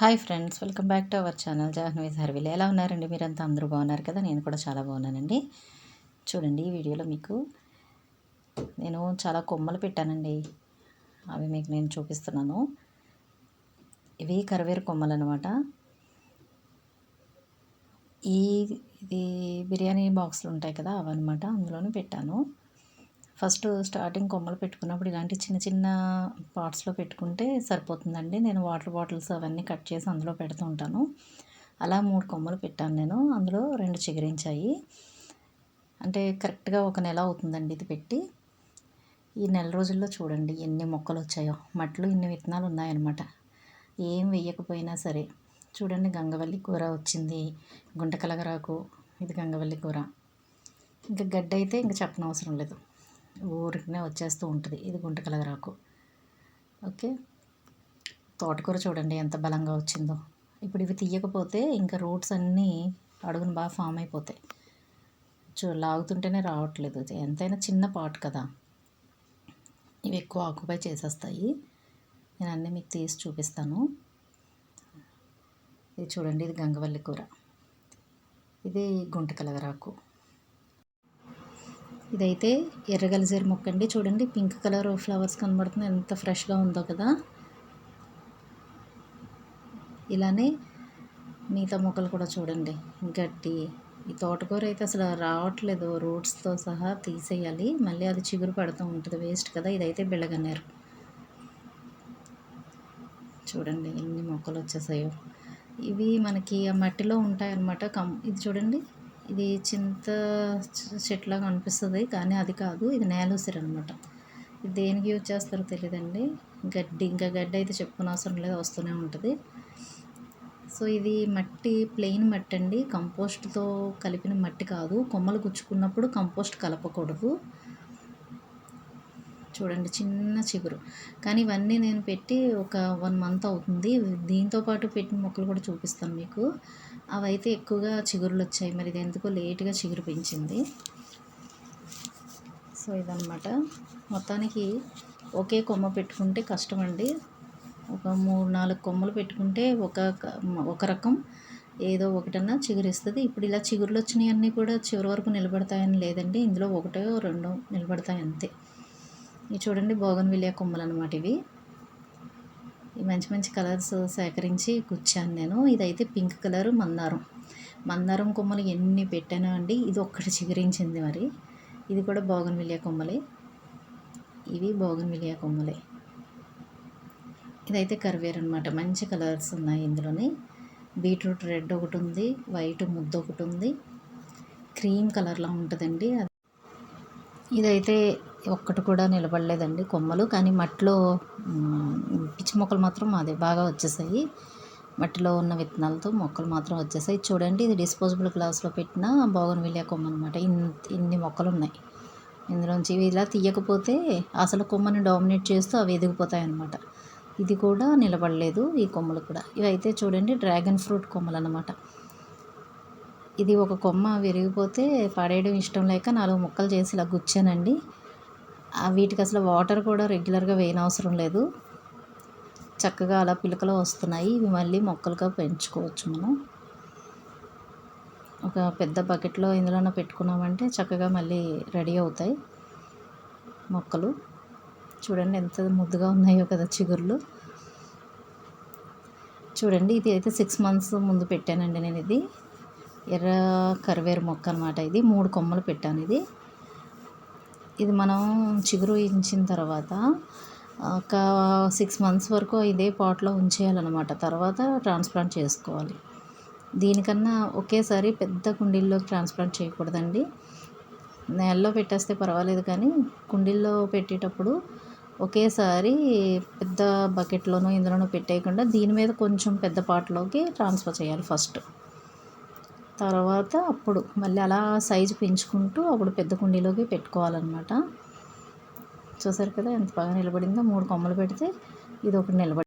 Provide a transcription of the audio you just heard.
Hi friends, welcome back to our channel Jahnavi's హర్విల్. ఎలా ఉన్నారండి? మీరంతా అందరూ బాగున్నారు కదా? నేను కూడా చాలా బాగున్నానండి. చూడండి, ఈ వీడియోలో మీకు నేను చాలా కొమ్మలు పెట్టానండి. అవి మీకు నేను చూపిస్తున్నాను. ఇవి కరివేరు కొమ్మలు అనమాట. ఇది బిర్యానీ బాక్సులు ఉంటాయి కదా, అవన్నమాట. అందులోనే పెట్టాను. ఫస్ట్ స్టార్టింగ్ కొమ్మలు పెట్టుకున్నప్పుడు ఇలాంటి చిన్న చిన్న పాట్స్లో పెట్టుకుంటే సరిపోతుందండి. నేను వాటర్ బాటిల్స్ అవన్నీ కట్ చేసి అందులో పెడుతూ ఉంటాను. అలా 3 కొమ్మలు పెట్టాను నేను. అందులో 2 చిగురించాయి. అంటే కరెక్ట్గా 1 నెల అవుతుందండి ఇది పెట్టి. ఈ నెల రోజుల్లో చూడండి ఎన్ని మొక్కలు వచ్చాయో. మట్టిలో ఇన్ని విత్తనాలు ఉన్నాయన్నమాట. ఏం వేయకపోయినా సరే. చూడండి, గంగవల్లి కూర వచ్చింది, గుంటకలగరాకు, ఇది గంగవల్లి కూర. ఇంకా గడ్డి అయితే ఇంకా చెప్పనవసరం లేదు, ఊరికనే వచ్చేస్తూ ఉంటుంది. ఇది గుంటకలగరాకు. ఓకే, తోటకూర చూడండి ఎంత బలంగా వచ్చిందో. ఇప్పుడు ఇవి తీయకపోతే ఇంకా రూట్స్ అన్నీ అడుగున బాగా ఫామ్ అయిపోతాయి. లాగుతుంటేనే రావట్లేదు. ఎంతైనా చిన్న పాట్ కదా, ఇవి ఎక్కువ ఆక్యుపై చేసేస్తాయి. నేను అన్నీ మీకు తీసి చూపిస్తాను. ఇది చూడండి, ఇది గంగవల్లి కూర, ఇది గుంటకలగరాకు. ఇదైతే ఎర్రగలిజేరు మొక్క అండి. చూడండి, పింక్ కలర్ ఫ్లవర్స్ కనబడుతుంది, ఎంత ఫ్రెష్గా ఉందో కదా. ఇలానే మిగతా మొక్కలు కూడా చూడండి. గడ్డి, ఈ తోటకూర అయితే అసలు రావట్లేదు, రూట్స్తో సహా తీసేయాలి. మళ్ళీ అది చిగురు పడుతూ ఉంటుంది, వేస్ట్ కదా. ఇదైతే బిళ్ళగన్నేరు. చూడండి ఎన్ని మొక్కలు వచ్చేసాయో. ఇవి మనకి ఆ మట్టిలో ఉంటాయన్నమాట. ఇది చూడండి, ఇది చింత చెట్లాగా అనిపిస్తుంది, కానీ అది కాదు, ఇది నేల ఉసిరి అనమాట. ఇది దేనికి యూజ్ చేస్తారో తెలియదండి. ఇంకా గడ్డి అయితే చెప్పుకునే అవసరం లేదు, వస్తూనే ఉంటుంది. సో ఇది మట్టి, ప్లెయిన్ మట్టి అండి, కంపోస్ట్తో కలిపిన మట్టి కాదు. కొమ్మలు గుచ్చుకున్నప్పుడు కంపోస్ట్ కలపకూడదు. చూడండి చిన్న చిగురు. కానీ ఇవన్నీ నేను పెట్టి ఒక 1 మంత్ అవుతుంది. దీంతో పాటు పెట్టిన మొక్కలు కూడా చూపిస్తాను మీకు. అవైతే ఎక్కువగా చిగురులు వచ్చాయి. మరి ఇది ఎందుకో లేట్గా చిగురు పెంచింది. సో ఇదన్నమాట. మొత్తానికి ఒకే కొమ్మ పెట్టుకుంటే కష్టమండి. ఒక 3-4 కొమ్మలు పెట్టుకుంటే ఒక రకం ఏదో ఒకటన్నా చిగురిస్తుంది. ఇప్పుడు ఇలా చిగురులు వచ్చినాయన్నీ కూడా చివరి వరకు నిలబడతాయని లేదండి. ఇందులో 1-2 నిలబడతాయి అంతే. ఇవి చూడండి, బోగన్విలియా కొమ్మలు అనమాట. ఇవి మంచి మంచి కలర్స్ సేకరించి గుచ్చాను నేను. ఇదైతే పింక్ కలర్ మందారం కొమ్మలు ఎన్ని పెట్టానో అండి. ఇది ఒక్కటి చిగురించింది. మరి ఇది కూడా బోగన్విలియా కొమ్మలే. ఇవి బోగన్విలియా కొమ్మలే. ఇదైతే కరివేరు అనమాట. మంచి కలర్స్ ఉన్నాయి ఇందులోని. బీట్రూట్ రెడ్ ఒకటి ఉంది, వైట్ ముద్ద ఒకటి ఉంది, క్రీమ్ కలర్లా ఉంటుందండి. ఇదైతే ఒక్కటి కూడా నిలబడలేదండి కొమ్మలు. కానీ మట్టిలో పిచ్చి మొక్కలు మాత్రం అదే బాగా వచ్చేసాయి. మట్టిలో ఉన్న విత్తనాలతో మొక్కలు మాత్రం వచ్చేసాయి. చూడండి, ఇది డిస్పోజబుల్ గ్లాస్లో పెట్టిన బోగన్విలియా కొమ్మ అనమాట. ఇన్ని మొక్కలు ఉన్నాయి ఇందులోంచి. ఇవి ఇలా తీయకపోతే అసలు కొమ్మని డామినేట్ చేస్తూ అవి ఎదిగిపోతాయి అన్నమాట. ఇది కూడా నిలబడలేదు, ఈ కొమ్మలు కూడా. ఇవైతే చూడండి, డ్రాగన్ ఫ్రూట్ కొమ్మలు అన్నమాట. ఇది ఒక కొమ్మ విరిగిపోతే పడేయడం ఇష్టం లేక 4 ముక్కలు చేసి ఇలా గుచ్చానండి. వీటికి అసలు వాటర్ కూడా రెగ్యులర్గా వేయనవసరం లేదు, చక్కగా అలా పిలకలు వస్తున్నాయి. ఇవి మళ్ళీ మొక్కలుగా పెంచుకోవచ్చు మనం. ఒక పెద్ద బకెట్లో ఇందులోనే పెట్టుకున్నామంటే చక్కగా మళ్ళీ రెడీ అవుతాయి మొక్కలు. చూడండి ఎంత ముద్దుగా ఉన్నాయో కదా చిగుర్లు. చూడండి, ఇది అయితే 6 మంత్స్ ముందు పెట్టానండి నేను. ఇది ఎర్ర కరివేరు మొక్క అనమాట. ఇది 3 కొమ్మలు పెట్టాను. ఇది మనం చిగురు ఇచ్చిన తర్వాత ఒక 6 మంత్స్ వరకు ఇదే పాట్లో ఉంచేయాలన్నమాట. తర్వాత ట్రాన్స్ప్లాంట్ చేసుకోవాలి. దీనికన్నా ఒకేసారి పెద్ద కుండీల్లోకి ట్రాన్స్ప్లాంట్ చేయకూడదండి. నేలలో పెట్టేస్తే పర్వాలేదు, కానీ కుండీల్లో పెట్టేటప్పుడు ఒకేసారి పెద్ద బకెట్లోనో ఇందులోనో పెట్టేయకుండా దీని మీద కొంచెం పెద్ద పాట్లోకి ట్రాన్స్ఫర్ చేయాలి ఫస్ట్. తర్వాత అప్పుడు మళ్ళీ అలా సైజు పెంచుకుంటూ అప్పుడు పెద్ద కుండీలోకి పెట్టుకోవాలన్నమాట. చూసారు కదా ఎంత బాగా నిలబడిందో. 3 కొమ్మలు పెడితే ఇది ఒకటి నిలబడి